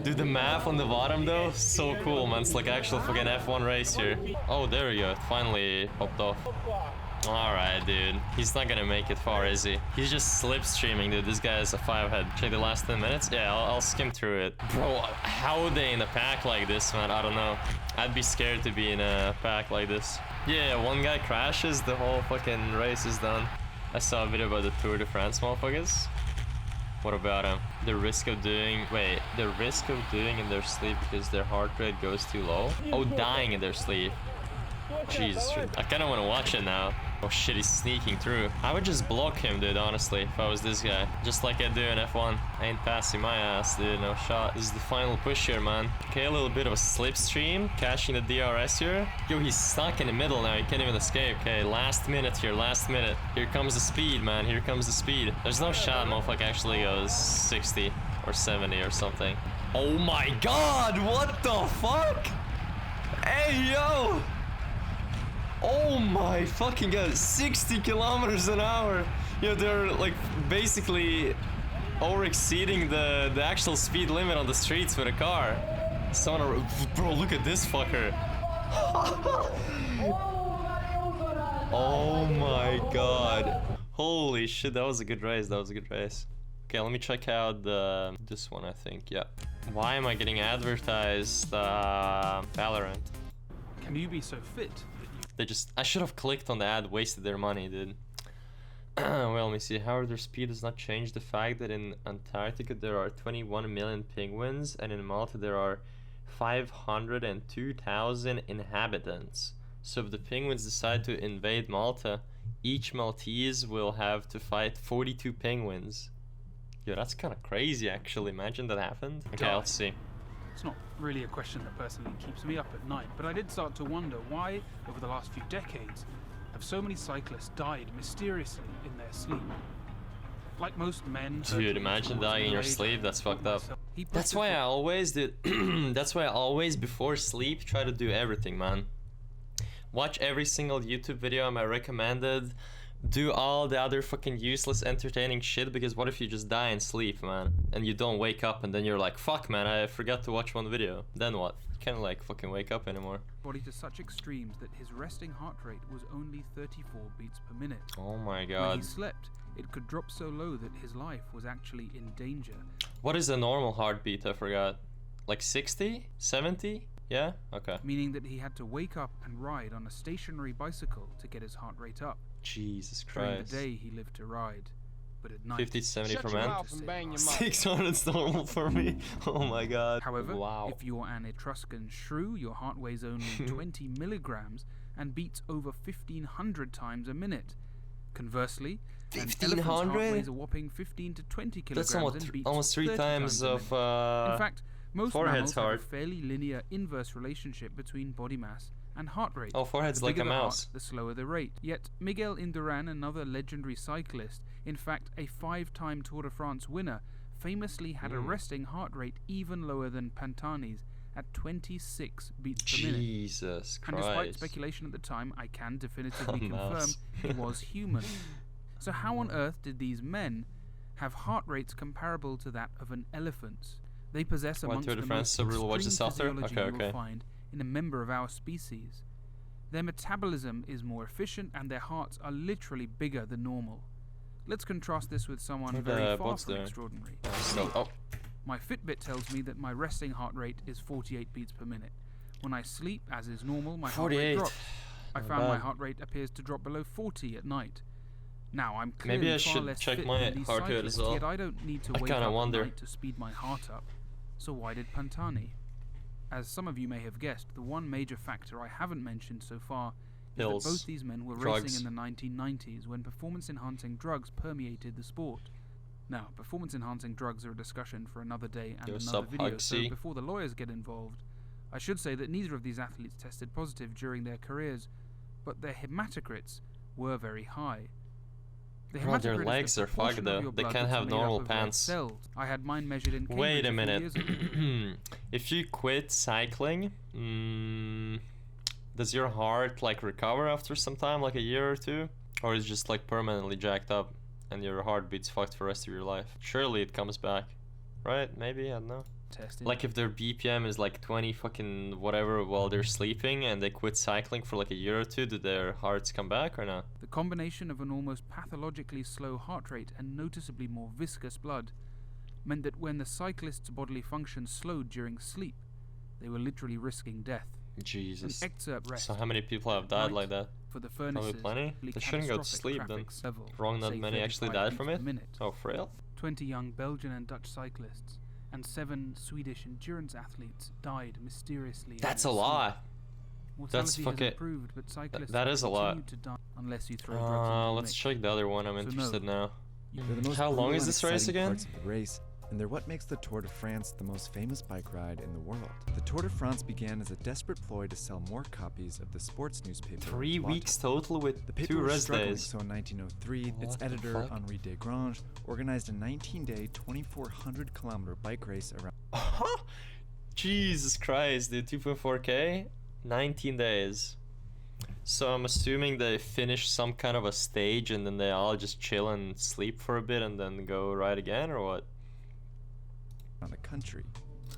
Dude, the map on the bottom though, so cool, man. It's like actual fucking F1 race here. Oh, there we go. It finally popped off. Alright, dude. He's not gonna make it far, is he? He's just slipstreaming, dude. This guy is a 5-head. Check the last 10 minutes. Yeah, I'll skim through it. Bro, how are they in a pack like this, man? I don't know. I'd be scared to be in a pack like this. Yeah, one guy crashes, the whole fucking race is done. I saw a video about the Tour de France motherfuckers. What about him? The risk of doing... Wait, the risk of doing in their sleep because their heart rate goes too low? Oh, dying in their sleep. Jesus, I kind of want to watch it now. Oh shit, he's sneaking through. I would just block him, dude, honestly, if I was this guy. Just like I do in F1. I ain't passing my ass, dude, no shot. This is the final push here, man. Okay, a little bit of a slipstream. Cashing the DRS here. Yo, he's stuck in the middle now. He can't even escape. Okay, last minute here, last minute. Here comes the speed, man. Here comes the speed. There's no shot motherfucker actually goes 60 or 70 or something. Oh my god, what the fuck? Hey, yo! Oh my fucking god, 60 kilometers an hour. Yeah, they're like basically over exceeding the actual speed limit on the streets with a car. Bro, look at this fucker. Oh my god. Holy shit, that was a good race. That was a good race. Okay, let me check out this one, I think. Yeah. Why am I getting advertised Valorant? Can you be so fit? I should have clicked on the ad, wasted their money, dude. Well, let me see. However, their speed does not change the fact that in Antarctica there are 21 million penguins and in Malta there are 502,000 inhabitants. So if the penguins decide to invade Malta, each Maltese will have to fight 42 penguins. Yo, that's kind of crazy, actually. Imagine that happened. Okay, let's see. It's not really a question that personally keeps me up at night, but I did start to wonder why, over the last few decades, have so many cyclists died mysteriously in their sleep. Like most men... Dude, imagine dying in your sleep, that's fucked up. That's why I always did... That's why I always, before sleep, try to do everything, man. Watch every single YouTube video I recommended. Do all the other fucking useless entertaining shit, because what if you just die in sleep, man, and you don't wake up and then you're like, fuck man, I forgot to watch one video. Then what? You can't like fucking wake up anymore. Body to such extremes that his resting heart rate was only 34 beats per minute. Oh my god. When he slept, it could drop so low that his life was actually in danger. What is a normal heartbeat? I forgot. Like 60? 70? Yeah? Okay. Meaning that he had to wake up and ride on a stationary bicycle to get his heart rate up. Jesus Christ. During the day he lived to ride, but at night... 50 to 70 for men? 600 is normal for me. Oh my god. However, wow. if you're an Etruscan shrew, your heart weighs only 20 milligrams and beats over 1,500 times a minute. Conversely, an elephant's heart weighs a whopping 15 to 20 kilograms and beats almost 3 times of in fact, most mammals have a heart. fairly linear inverse relationship between body mass and heart rate. Oh, forehead's like a mouse. The slower the rate. Yet Miguel Indurain, another legendary cyclist, in fact a 5-time Tour de France winner, famously had a resting heart rate even lower than Pantani's at 26 beats per minute. Jesus Christ. And despite speculation at the time, I can definitively confirm he was human. So how on earth did these men have heart rates comparable to that of an elephant's? They possess amongst the most extreme physiology you will find in a member of our species. Their metabolism is more efficient and their hearts are literally bigger than normal. Let's contrast this with someone very far from extraordinary. My Fitbit tells me that my resting heart rate is 48 beats per minute. When I sleep, as is normal, my heart rate drops. I found my heart rate appears to drop below 40 at night. Now, I'm clearly far less fit than these cyclists, yet I don't need to wake up at night to speed my heart up. So why did Pantani? As some of you may have guessed, the one major factor I haven't mentioned so far is that both these men were racing in the 1990s when performance-enhancing drugs permeated the sport. Now, performance-enhancing drugs are a discussion for another day and another video, so before the lawyers get involved, I should say that neither of these athletes tested positive during their careers, but their hematocrits were very high. Bro, their legs are fucked though. They can't have normal pants. I had mine measured in Cambridge. Wait a minute. If you quit cycling, does your heart like recover after some time, like a year or two? Or is it just like permanently jacked up and your heart beats fucked for the rest of your life? Surely it comes back. Right? Maybe? I don't know. tested. Like if their BPM is like 20 fucking whatever while they're sleeping and they quit cycling for like a year or two, do their hearts come back or not? The combination of an almost pathologically slow heart rate and noticeably more viscous blood meant that when the cyclists' bodily function slowed during sleep, they were literally risking death. Jesus. An excerpt rests So how many people have died like that? for the Probably furnaces. plenty. They shouldn't go to sleep then. Wrong, not many actually died from it? Oh, for real? 20 young Belgian and Dutch cyclists and 7 Swedish endurance athletes died mysteriously. That's a lot. Mortality That's has improved, but cyclists that is a lot. continue to die unless you throw drugs into the Let's mix. check the other one. I'm interested now. They're the most How long brutal is and this race exciting again? parts of the race, and they're what makes the Tour de France the most famous bike ride in the world. The Tour de France began as a desperate ploy to sell more copies of the sports newspaper. 3 Lotto. weeks total with The paper 2 was rest struggling, days. so in 1903, its What the editor, fuck? Henri Desgrange, organized a 19-day, 2,400-kilometer bike race around. Jesus Christ, dude, 2.4K? 19 days. So I'm assuming they finish some kind of a stage and then they all just chill and sleep for a bit and then go ride again, or what? The country.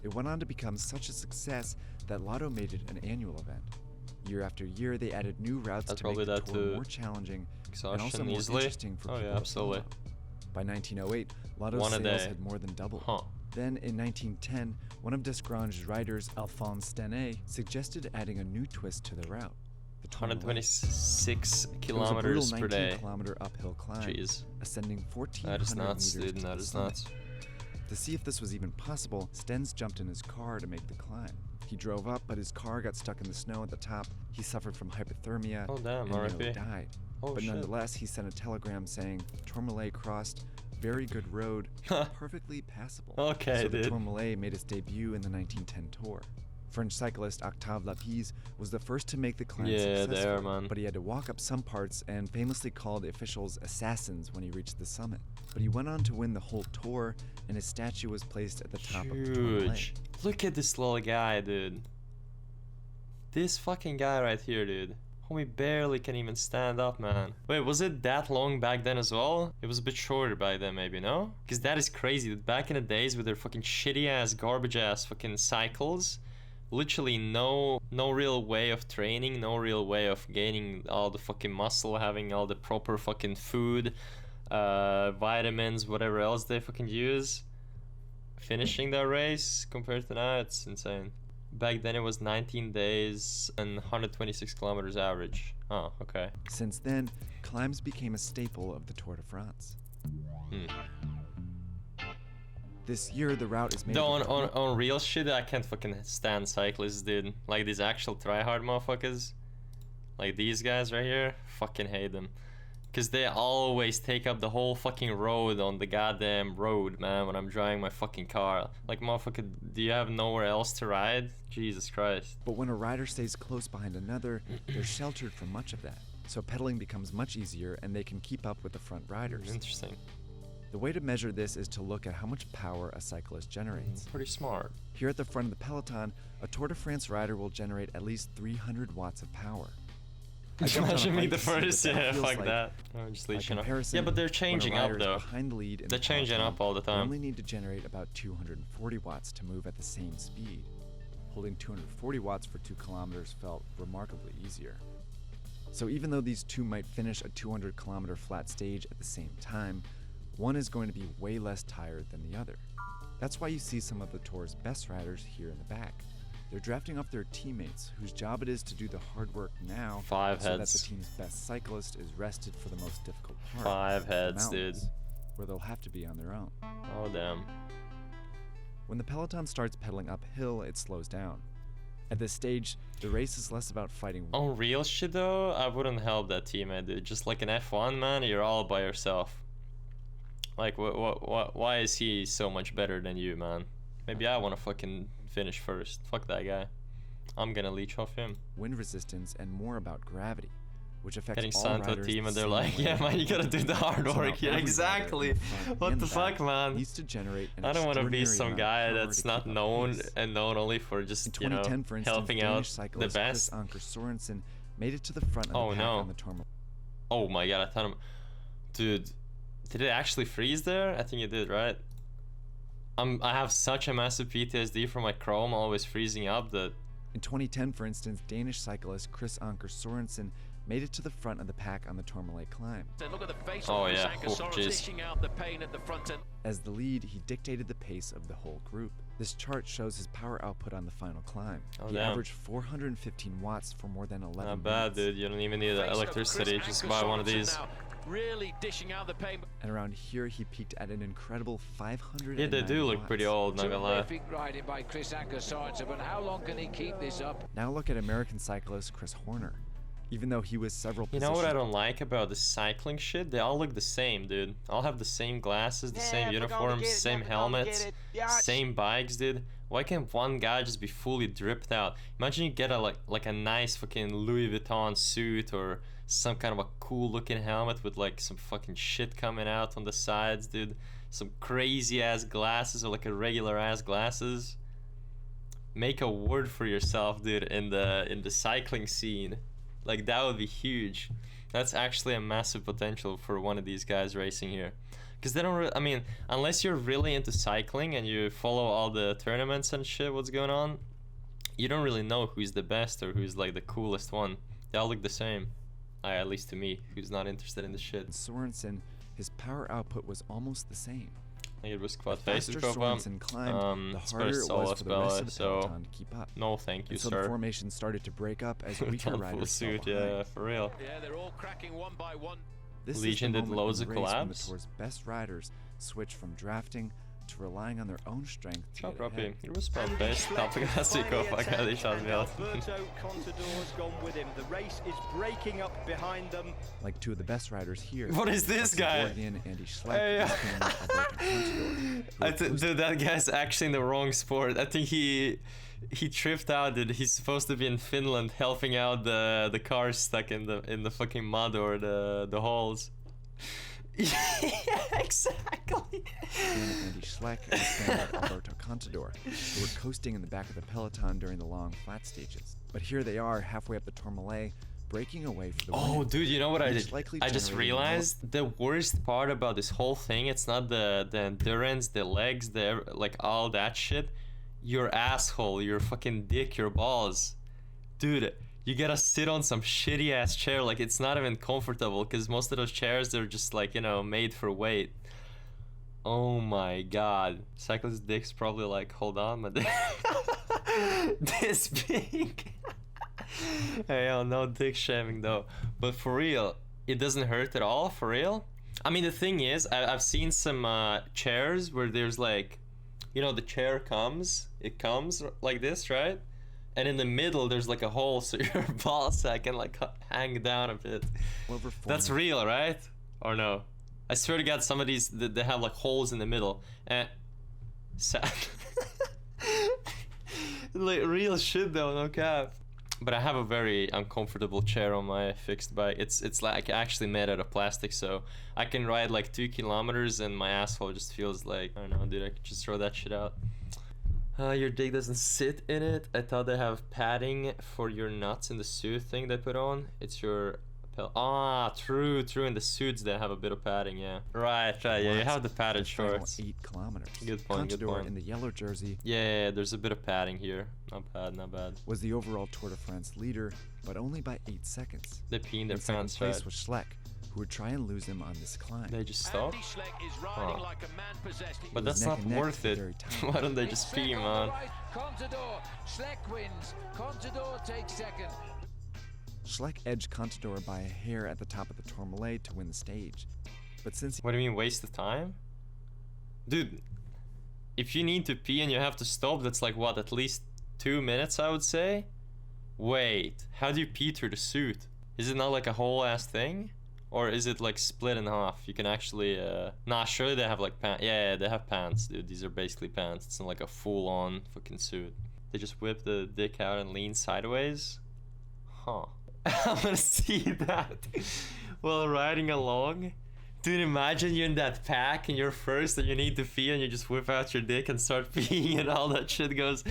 It went on to become such a success that Lotto made it an annual event. Year after year, they added new routes That's to make probably the that tour too. more challenging and also Exhaustion more easily? interesting for Oh people yeah, to absolutely. follow. By 1908, Lotto's One a sales day. had more than doubled. Huh. Then, in 1910, one of Desgrange's riders, Alphonse Stenet, suggested adding a new twist to the route. The Tourmalet. 126 It was a kilometers brutal per day. 19-kilometer uphill climb, Jeez. ascending 1,400 That is nuts, meters dude. to That the is summit. nuts. To see if this was even possible, Stenz jumped in his car to make the climb. He drove up, but his car got stuck in the snow at the top. He suffered from hypothermia Oh damn, and nearly RIP. died. Oh But shit. nonetheless, he sent a telegram saying, Tourmalet crossed, very good road, perfectly passable. Okay, so the dude. Tourmalet made its debut in the 1910 Tour. French cyclist Octave Lapisse was the first to make the climb Yeah, successful, there, man. but he had to walk up some parts and famously called the officials assassins when he reached the summit. But he went on to win the whole tour, and his statue was placed at the top of the Tourmalet. Huge. Look at this little guy, dude. This fucking guy right here, dude. Homie barely can even stand up, man. Wait, was it that long back then as well? It was a bit shorter back then, maybe, no? Because that is crazy. Back in the days with their fucking shitty-ass, garbage-ass fucking cycles, literally no real way of training, no real way of gaining all the fucking muscle, having all the proper fucking food, vitamins, whatever else they fucking use. Finishing that race compared to now, it's insane. Back then it was 19 days and 126 kilometers average. Oh, okay. Since then, climbs became a staple of the Tour de France. This year, the route is made Though of on real shit, I can't fucking stand cyclists, dude. Like these actual tryhard motherfuckers. Like these guys right here, fucking hate them. Cause they always take up the whole fucking road on the goddamn road, man, when I'm driving my fucking car. Like, motherfucker, do you have nowhere else to ride? Jesus Christ. But when a rider stays close behind another, they're sheltered from much of that. So pedaling becomes much easier and they can keep up with the front riders. Interesting. The way to measure this is to look at how much power a cyclist generates. Pretty smart. Here at the front of the peloton, a Tour de France rider will generate at least 300 watts of power. I jumped on a Imagine me bike the to see what first, that yeah, feels fuck like. that. I'm just By leeching up. comparison, Yeah, but they're when a changing up rider is though. behind the lead in They're the changing peloton, up all the they time. only need to generate about 240 watts to move at the same speed. Holding 240 watts for 2 kilometers felt remarkably easier. So even though these two might finish a 200-kilometer flat stage at the same time, one is going to be way less tired than the other. That's why you see some of the Tour's best riders here in the back. They're drafting off their teammates, whose job it is to do the hard work now, Five so heads. that the team's best cyclist is rested for the most difficult part, 5 the heads, dude. mountains, where they'll have to be on their own. Oh, damn. When the peloton starts pedaling uphill, it slows down. At this stage, the race is less about fighting. On real shit though, I wouldn't help that teammate, dude. Just like an F1, man, you're all by yourself. Like, why is he so much better than you, man? Maybe I want to fucking finish first. Fuck that guy. I'm gonna leech off him. Wind resistance and more about gravity, which affects Getting all signed to a riders team the and they're same like, way. yeah, man, you gotta do the hard So now work. Yeah, every rider in exactly. the front What and the back fuck, man? needs to generate an I don't want to be extraordinary some amount of guy power that's to not keep up known pace. and known only for just, In you know, 2010, for instance, helping Danish out the cyclist best. Chris Anker Sorensen made it to the front of Oh, the pack no. on the Tourmalet. Oh my god, I thought him. Dude, did it actually freeze there? I think it did, right? I have such a massive PTSD from my Chrome always freezing up that... In 2010, for instance, Danish cyclist Chris Anker Sorensen made it to the front of the pack on the Tourmalet climb. Look at the face Oh of yeah, Chris Anker dishing out the pain at the front end. As the lead, he dictated the pace of the whole group. This chart shows his power output on the final climb. He averaged 415 watts for more than 11 Not bad, minutes. dude. You don't even need the electricity. Just buy one of these. Really dishing out the pain. And around here, he peaked at an incredible 500. Yeah, they do look pretty old, not gonna lie. Terrific riding by Chris Anker Sorensen, but how long can he keep this up? Now look at American cyclist Chris Horner. Even though he was several You positions... know what I don't like about the cycling shit? They all look the same, dude. All have the same glasses, the same uniforms, same helmets, same bikes, dude. Why can't one guy just be fully dripped out? Imagine you get a like a nice fucking Louis Vuitton suit or some kind of a cool looking helmet with like some fucking shit coming out on the sides, dude. Some crazy ass glasses or like a regular ass glasses. Make a word for yourself, dude, in the cycling scene. Like that would be huge. That's actually a massive potential for one of these guys racing here. Because they don't I mean, unless you're really into cycling and you follow all the tournaments and shit, what's going on, you don't really know who's the best or who's like the coolest one. They all look the same. At least to me, who's not interested in the shit. Sorensen, his power output was almost the same. It was quad The faces faster go up. Sorensen climbed, the It's harder very it was solo for the rest spell, of the so peloton to keep up. no thank you, And so the sir. formation started to break up as weaker Full riders fell suit, behind. yeah, for real. Yeah, they're all cracking one by one. This Legion is the did moment loads in of the race when the collabs. Tour's best riders switch from drafting to relying on their own strength to Ciao get proprio, ahead. il rispetto best, top classico, magari ci abbiamo. Alberto Contador's gone with him. The race is breaking up behind them. Like two of the best riders here. What is this guy? Gordian, Andy Schleck, Hey, and Alberto Contador. Dude, that guy's actually in the wrong sport. I think he tripped out, dude. He's supposed to be in Finland helping out the cars stuck in the fucking mud or the holes. Yeah, exactly. Andy Schleck and Spaniard Alberto Contador, who were coasting in the back of the peloton during the long flat stages. But here they are, halfway up the Tourmalet, breaking away for the win. Oh, dude, you know what I Each did? likely I just generating realized the worst part about this whole thing, it's not the endurance, the legs, the like all that shit. Your asshole, your fucking dick, your balls. Dude, you gotta sit on some shitty ass chair, like it's not even comfortable because most of those chairs, they're just like, you know, made for weight. Oh my god. Cyclist dick's probably like, hold on, my dick. This big. Hey, oh, no dick shaming though. But for real, it doesn't hurt at all, for real. I mean, the thing is, I've seen some chairs where there's like, you know, the chair it comes like this, right? And in the middle, there's like a hole so your ball sack can like hang down a bit. That's real, right? Or no? I swear to God, some of these, they have like holes in the middle. Sad. Like real shit though, no cap. But I have a very uncomfortable chair on my fixed bike. It's like actually made out of plastic, so I can ride like 2 kilometers and my asshole just feels like, I don't know, dude, I could just throw that shit out. Your dick doesn't sit in it. I thought they have padding for your nuts in the suit thing they put on. It's your... true. In the suits they have a bit of padding, yeah. Right, yeah, you have the padded shorts. 8 kilometers. Good point, good point. in the yellow jersey. Yeah, there's a bit of padding here. Not bad, not bad. Was the overall Tour de France leader, but only by 8 seconds. They pee in their In second pants, place right? was Schleck, who would try and lose him on this climb. They just stop? Andy Schleck is riding like a man possessed. But was that's neck not and neck worth at the it. very top. Why don't they just pee, man? Contador, Schleck wins. Contador takes second. Schleck edged Contador by a hair at the top of the Tourmalet to win the stage. But since What do you mean, waste of time? Dude, if you need to pee and you have to stop, that's like what, at least 2 minutes, I would say? Wait, how do you pee through the suit? Is it not like a whole ass thing? Or is it like split in half? You can actually, nah, surely they have like pants. Yeah, they have pants, dude. These are basically pants. It's not like a full-on fucking suit. They just whip the dick out and lean sideways? Huh. I wanna see that while riding along. Dude, imagine you're in that pack and you're first and you need to pee and you just whip out your dick and start peeing and all that shit goes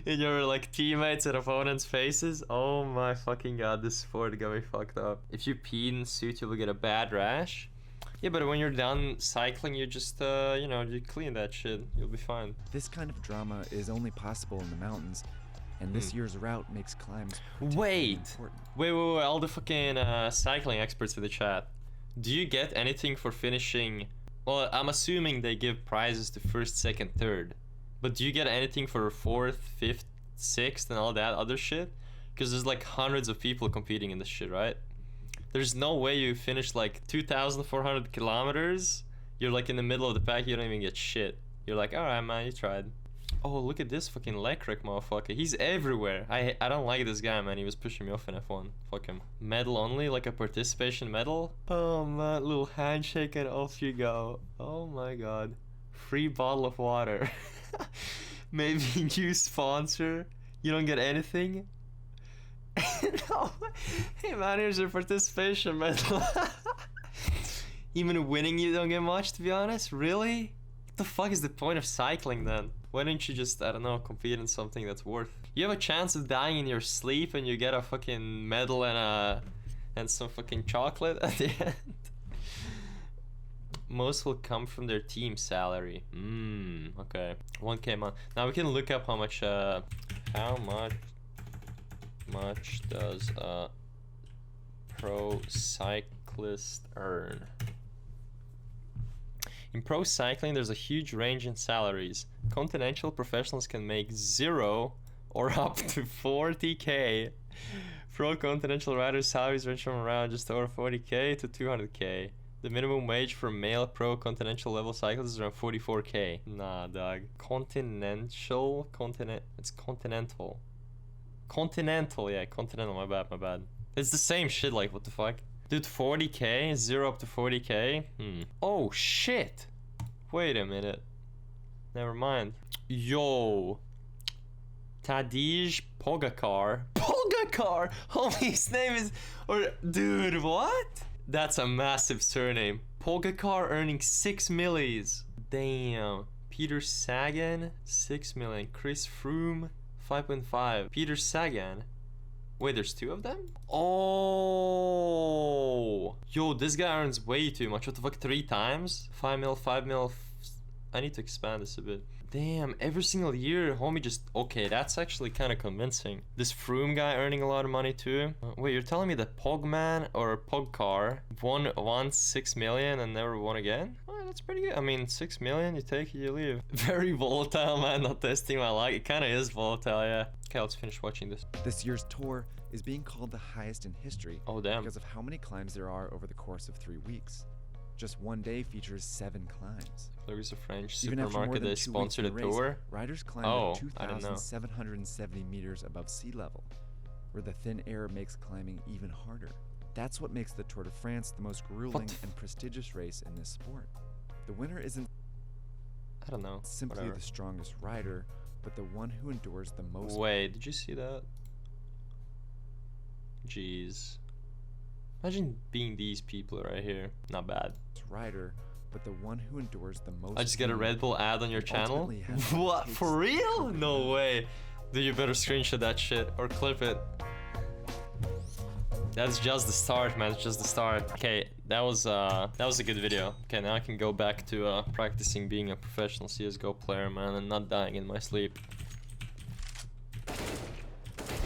in your like teammates and opponents' faces. Oh my fucking god, this sport got me fucked up. If you pee in the suit, you will get a bad rash. Yeah, but when you're done cycling, you just, you know, you clean that shit. You'll be fine. This kind of drama is only possible in the mountains, and this year's route makes climbs particularly important. Wait, all the fucking cycling experts in the chat. Do you get anything for finishing? Well, I'm assuming they give prizes to first, second, third. But do you get anything for fourth, fifth, sixth, and all that other shit? Because there's like hundreds of people competing in this shit, right? There's no way you finish like 2,400 kilometers. You're like in the middle of the pack, you don't even get shit. You're like, alright man, you tried. Oh, look at this fucking Leclerc motherfucker. He's everywhere. I don't like this guy, man. He was pushing me off in F1. Fuck him. Medal only, like a participation medal? Oh man, little handshake and off you go. Oh my god. Free bottle of water. Maybe new sponsor. You don't get anything? No. Hey man, here's your participation medal. Even winning you don't get much, to be honest? Really? What the fuck is the point of cycling then? Why don't you just, I don't know, compete in something that's worth? You have a chance of dying in your sleep and you get a fucking medal and some fucking chocolate at the end. Most will come from their team salary. Okay. 1K month. Now we can look up how much does a pro cyclist earn? In pro cycling, there's a huge range in salaries. Continental professionals can make 0 or up to 40k. Pro continental riders' salaries range from around just over 40k to 200k. The minimum wage for male pro continental level cyclists is around 44k. Nah, dog. It's continental. Continental, yeah, continental, my bad. It's the same shit, like, what the fuck? Dude, 40k, 0 up to 40k? Oh, shit! Wait a minute. Never mind. Yo! Tadej Pogacar. Pogacar! Holy, his name is... Dude, what? That's a massive surname. Pogacar earning 6 millies. Damn. Peter Sagan, 6 million. Chris Froome, 5.5. Peter Sagan. Wait, there's 2 of them? Oh, yo, this guy earns way too much. What the fuck, 3 times? 5 mil, 5 mil. I need to expand this a bit. Damn, every single year, homie just... Okay, that's actually kind of convincing. This Froome guy earning a lot of money too. Wait, you're telling me that Pogman or Pogcar won once 6 million and never won again? Oh, that's pretty good. I mean, 6 million, you take it, you leave. Very volatile, man. Not testing my luck. It kind of is volatile, yeah. Okay, let's finish watching this. This year's tour is being called the highest in history. Oh, damn. Because of how many climbs there are over the course of 3 weeks. Just one day features 7 climbs. There is a French Even after more supermarket than that 2 weeks sponsored in a the race, tour. riders climb at 2,770 meters above sea level, where the thin air makes climbing even harder. That's what makes the Tour de France the most grueling and prestigious race in this sport. The winner isn't I don't know. simply the strongest rider, but the one who endures the most. Wait, did you see that? Jeez. Imagine being these people right here. Not bad. Rider, but the one who endures the most. I just get a Red Bull ad on your channel? ultimately has What? takes For real? No way. Dude, you better screenshot that shit or clip it. That's just the start, man. It's just the start. Okay, that was a good video. Okay, now I can go back to practicing being a professional CSGO player, man, and not dying in my sleep.